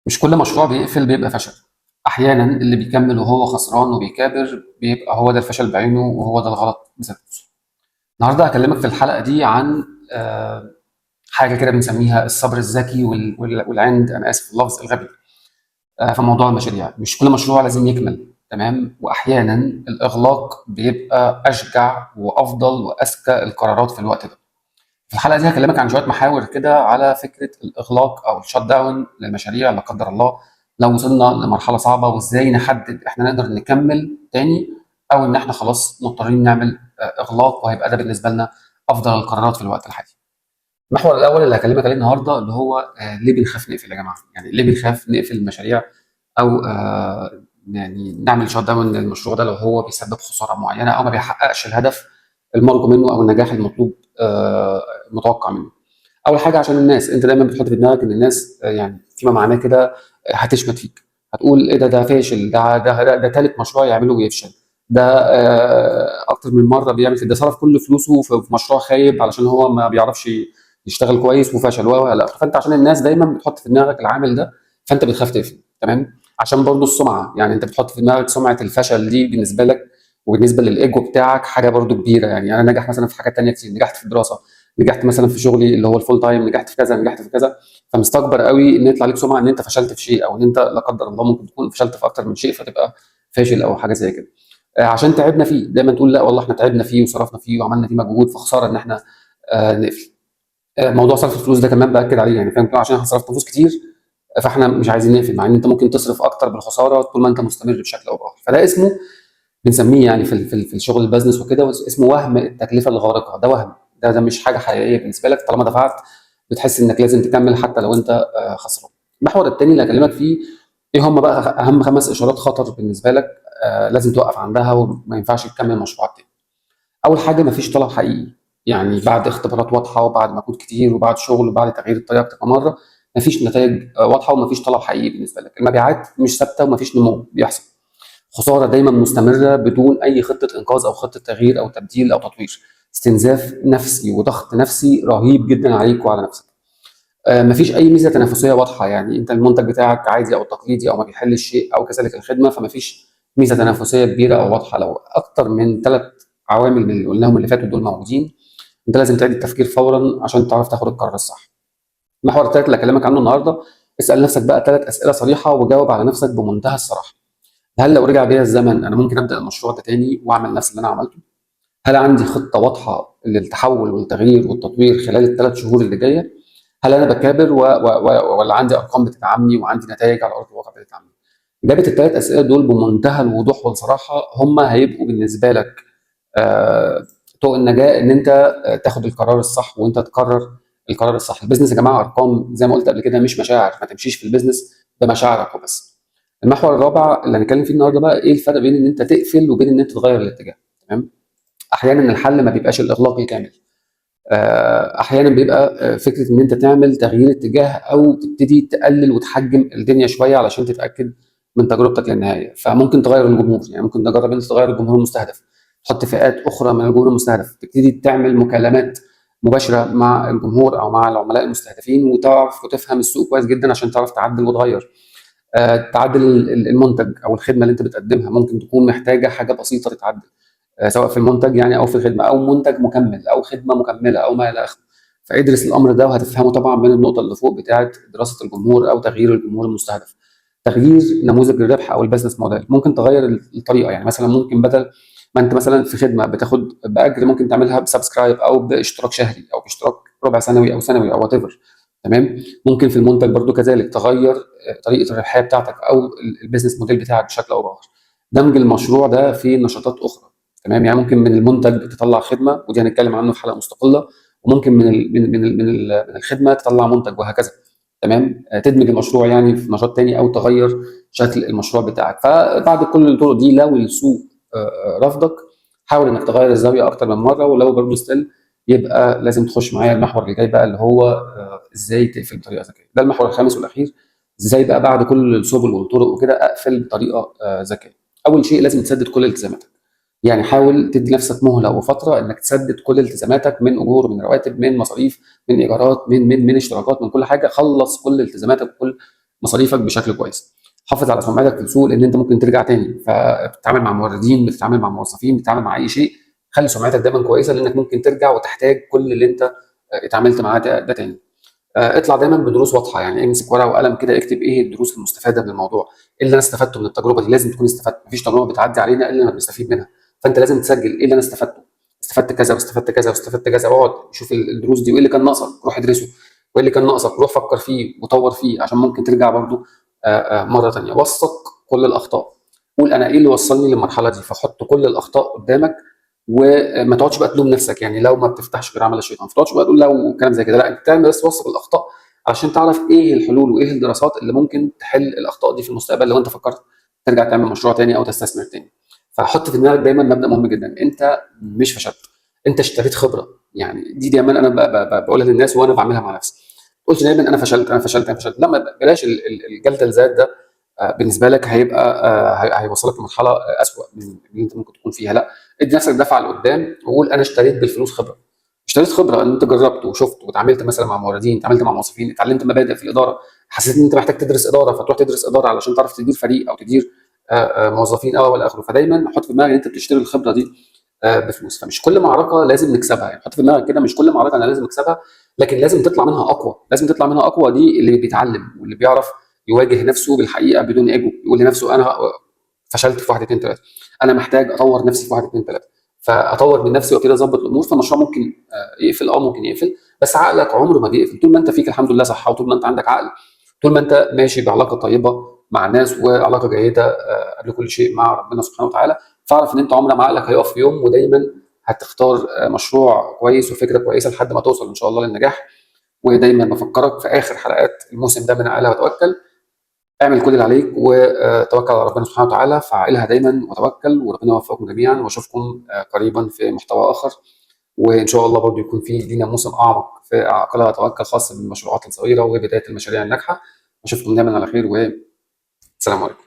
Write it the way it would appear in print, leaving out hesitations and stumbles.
مش كل مشروع بيقفل بيبقى فشل. احيانا اللي بيكمل وهو خسران وبيكابر بيبقى هو ده الفشل بعينه وهو ده الغلط بذات نفسه. النهارده هكلمك في الحلقه دي عن حاجه كده بنسميها الصبر الذكي والعند، انا اسف في اللفظ الغبي. في موضوع المشاريع مش كل مشروع لازم يكمل تمام، واحيانا الاغلاق بيبقى اشجع وافضل واذكى القرارات في الوقت ده. في الحلقه دي هكلمك عن شويه محاور كده على فكره الاغلاق او الشت داون للمشاريع لا قدر الله لو وصلنا لمرحله صعبه، وازاي نحدد احنا نقدر نكمل تاني او ان احنا خلاص مضطرين نعمل اغلاق، وهيبقى ده بالنسبه لنا افضل القرارات في الوقت الحالي. المحور الاول اللي هكلمك عليه النهارده اللي هو ليه بنخاف نقفل يا جماعه؟ يعني ليه بنخاف نقفل المشاريع او يعني نعمل شت داون للمشروع ده لو هو بيسبب خساره معينه او ما بيحققش الهدف المرجو منه او النجاح المطلوب المتوقع منه. اول حاجه عشان الناس، انت دايما بتحط في دماغك ان الناس يعني فيما معناه كده هتشمت فيك، هتقول ايه ده فاشل، ده ثالث مشروع يعمله ويفشل، ده اكتر من مره بيعمل كده، ده صرف كل فلوسه في مشروع خايب علشان هو ما بيعرفش يشتغل كويس وفشل لا. فانت عشان الناس دايما بتحط في دماغك العامل ده، فانت بتخاف تقفل تمام. عشان برضو السمعه، يعني انت بتحط في دماغك سمعه الفشل دي بالنسبه لك وبالنسبه للايجو بتاعك حاجه برضو كبيره. يعني انا ناجح مثلا في حاجات تانية كتير، نجحت في الدراسه، نجحت مثلا في شغلي اللي هو الفول تايم، نجحت في كذا، نجحت في كذا، فمستكبر قوي ان يطلع عليك سمعه ان انت فشلت في شيء، او ان انت لا قدر الله ممكن تكون فشلت في اكتر من شيء فتبقى فاشل او حاجه زي كده. عشان تعبنا فيه دايما تقول لا والله احنا تعبنا فيه وصرفنا فيه وعملنا فيه مجهود، فخساره ان احنا نقفل. موضوع صرف الفلوس ده كمان باكد عليه، يعني فاهم، عشان احنا صرفنا فلوس كتير فاحنا مش عايزين نقفل، مع ان انت ممكن تصرف اكتر بالخساره طول ما انت مستمر بشكل او باخر. فده اسمه، بنسميه يعني في الشغل البزنس وكده اسمه وهم التكلفه الغارقه. ده وهم، ده مش حاجه حقيقيه بالنسبه لك. طالما دفعت بتحس انك لازم تكمل حتى لو انت خسران. المحور الثاني اللي هكلمك فيه ايه هم بقى اهم 5 اشارات خطر بالنسبه لك لازم توقف عندها وما ينفعش تكمل مشروعك تاني. اول حاجه مفيش طلب حقيقي، يعني بعد اختبارات واضحه وبعد مجهود كتير وبعد شغل وبعد تغيير الطريقه اكتر من مره مفيش نتائج واضحه ومفيش طلب حقيقي بالنسبه لك. المبيعات مش ثابته ومفيش نمو بيحصل، خساره دايما مستمره بدون اي خطه انقاذ او خطه تغيير او تبديل او تطوير، استنزاف نفسي وضغط نفسي رهيب جدا عليك وعلى نفسك. مفيش اي ميزه تنافسيه واضحه، يعني انت المنتج بتاعك عادي او تقليدي او ما بيحلش شيء، او كذلك الخدمه، فمفيش ميزه تنافسيه كبيره او واضحه. لو اكتر من 3 عوامل من اللي قلناهم اللي فاتوا دول موجودين، انت لازم تعيد التفكير فورا عشان تعرف تاخد القرار الصح. المحور الثالث اللي هكلمك عنه النهارده، اسال نفسك بقى 3 اسئله صريحه وجاوب على نفسك بمنتهى الصراحه. هل لو رجع بيا الزمن انا ممكن ابدا المشروع ده تاني واعمل نفس اللي انا عملته؟ هل عندي خطه واضحه للتحول والتغيير والتطوير خلال ال3 شهور اللي جايه؟ هل انا بكابر ولا عندي ارقام بتدعمني وعندي نتائج على ارض الواقع بتدعمني؟ اجابه ال3 اسئله دول بمنتهى الوضوح والصراحه هم هيبقوا بالنسبه لك طوق النجاه ان انت تاخد القرار الصح وانت تقرر القرار الصح. البيزنس يا جماعه ارقام زي ما قلت قبل كده، مش مشاعر. ما تمشيش في البيزنس بمشاعرك وبس. المحور الرابع اللي هنتكلم فيه النهارده بقى، ايه الفرق بين ان انت تقفل وبين ان انت تغير الاتجاه؟ تمام. احيانا الحل ما بيبقاش الاغلاق الكامل، احيانا بيبقى فكره ان انت تعمل تغيير اتجاه او تبتدي تقلل وتحجم الدنيا شويه علشان تتاكد من تجربتك للنهايه. فممكن تغير الجمهور، يعني ممكن تجرب انت تغير الجمهور المستهدف، تحط فئات اخرى من الجمهور المستهدف، تبتدي تعمل مكالمات مباشره مع الجمهور او مع العملاء المستهدفين وتعرف وتفهم السوق كويس جدا عشان تعرف تعدل وتغير. تعدل المنتج او الخدمه اللي انت بتقدمها، ممكن تكون محتاجه حاجه بسيطه تتعدل سواء في المنتج يعني او في الخدمه، او منتج مكمل او خدمه مكمله او ما الى اخره. فادرس الامر ده وهتفهمه طبعا من النقطه اللي فوق بتاعه دراسه الجمهور او تغيير الجمهور المستهدف. تغيير نموذج الربح او البزنس موديل، ممكن تغير الطريقه. يعني مثلا ممكن بدل ما انت مثلا في خدمه بتاخد باجر، ممكن تعملها بسبسكرايب او باشتراك شهري او باشتراك ربع سنوي او سنوي او وات ايفر. تمام. ممكن في المنتج برضو كذلك تغير طريقه الربحيه بتاعتك او البيزنس موديل بتاعك بشكل او باخر. دمج المشروع ده في نشاطات اخرى. تمام. يعني ممكن من المنتج تطلع خدمه، ودي هنتكلم عنه في حلقه مستقله، وممكن من الخدمه تطلع منتج وهكذا. تمام. تدمج المشروع يعني في نشاط تاني او تغير شكل المشروع بتاعك. فبعد كل الطرق دي لو السوق رفضك، حاول انك تغير الزاويه اكتر من مره، ولو برضه ستيل يبقى لازم تخش معايا المحور اللي جاي بقى اللي هو ازاي تقفل بطريقه ذكيه. ده المحور الخامس والاخير، ازاي بقى بعد كل السبل والطرق وكده اقفل بطريقه ذكيه. اول شيء لازم تسدد كل التزاماتك، يعني حاول تدي نفسك مهله وفتره انك تسدد كل التزاماتك من اجور، من رواتب، من مصاريف، من ايجارات، من اشتراكات، من كل حاجه. خلص كل التزاماتك وكل مصاريفك بشكل كويس. حافظ على سمعتك في السوق، لان انت ممكن ترجع تاني، فبتتعامل مع موردين، بتتعامل مع موظفين، بتتعامل مع اي شيء. خلي سمعتك دايما كويسه، لانك ممكن ترجع وتحتاج كل اللي انت اتعاملت معاه ده تاني. اطلع دايما بدروس واضحه، يعني امسك ورقه وقلم كده، اكتب ايه الدروس المستفاده من الموضوع، ايه اللي انا استفدته من التجربه دي. لازم تكون استفدت، مفيش تجربه بتعدي علينا الا لما بنستفيد منها. فانت لازم تسجل ايه اللي انا استفدته، استفدت كذا واستفدت كذا واستفدت كذا، واقعد شوف الدروس دي وايه اللي كان ناقصك روح ادرسه، وايه اللي كان ناقصك روح فكر فيه وطور فيه، عشان ممكن ترجع برضه مره ثانيه. وثق كل الاخطاء، قول انا ايه اللي وصلني للمرحله دي، فحط كل الاخطاء قدامك، وما تقعدش بقى تلوم نفسك. يعني لو ما بتفتحش غير عمل الشيطان، ما تقعدش بقى تقول لو كلام زي كده، لا، انت تعمل بس توثق الاخطاء علشان تعرف ايه الحلول وايه الدراسات اللي ممكن تحل الاخطاء دي في المستقبل، لو انت فكرت ترجع تعمل مشروع تاني او تستثمر تاني. فحط في دماغك دايما مبدا مهم جدا، انت مش فشلت، انت اشتريت خبره. يعني دي دايما انا بقولها للناس وانا بعملها مع نفسي. ما تقولش دايما انا فشلت انا فشلت انا فشلت، لا، بلاش الجلد الذات ده. بالنسبه لك هيبقى هيوصلك لمرحله اسوء من اللي انت ممكن تكون فيها. لا، ادي نفسك دفعه لقدام وقول انا اشتريت بالفلوس خبره. اشتريت خبره ان انت جربت وشفت واتعاملت مثلا مع موردين، اتعاملت مع موظفين، اتعلمت مبادئ في الاداره، حسيت ان انت محتاج تدرس اداره فتروح تدرس اداره علشان تعرف تدير فريق او تدير موظفين او الى اخره. فدايما حط في دماغك ان انت بتشتري الخبره دي بفلوس. فمش كل معركه لازم نكسبها، يعني حط في دماغك كده، مش كل معركه انا لازم اكسبها، لكن لازم تطلع منها اقوى، لازم تطلع منها اقوى. دي اللي بيتعلم واللي بيعرف يواجه نفسه بالحقيقه بدون ايجو، يقول لنفسه انا فشلت في 1 2 3، انا محتاج اطور نفسي في 1 2 3، فاطور من نفسي وكده اظبط الامور. فالمشروع ممكن يقفل، ممكن يقفل، بس عقلك عمره ما بيقفل طول ما انت فيك الحمد لله صحه، وطول ما انت عندك عقل، طول ما انت ماشي بعلاقه طيبه مع الناس وعلاقه جيده قبل كل شيء مع ربنا سبحانه وتعالى. فاعرف ان انت عمر ما عقلك هيقف في يوم، ودايما هتختار مشروع كويس وفكره كويسه لحد ما توصل ان شاء الله للنجاح. ودايما بفكرك في اخر حلقات الموسم ده من عقلها وتوكل، اعمل كل اللي عليك وتوكل على ربنا سبحانه وتعالى، فعلها دايما وتوكل، وربنا يوفقكم جميعا، واشوفكم قريبا في محتوى اخر. وان شاء الله برضو يكون في لينا موسم اعمق في عقلها وتوكل خاص بالمشروعات الصغيره وبدايه المشاريع الناجحه. اشوفكم دايما على خير، والسلام عليكم.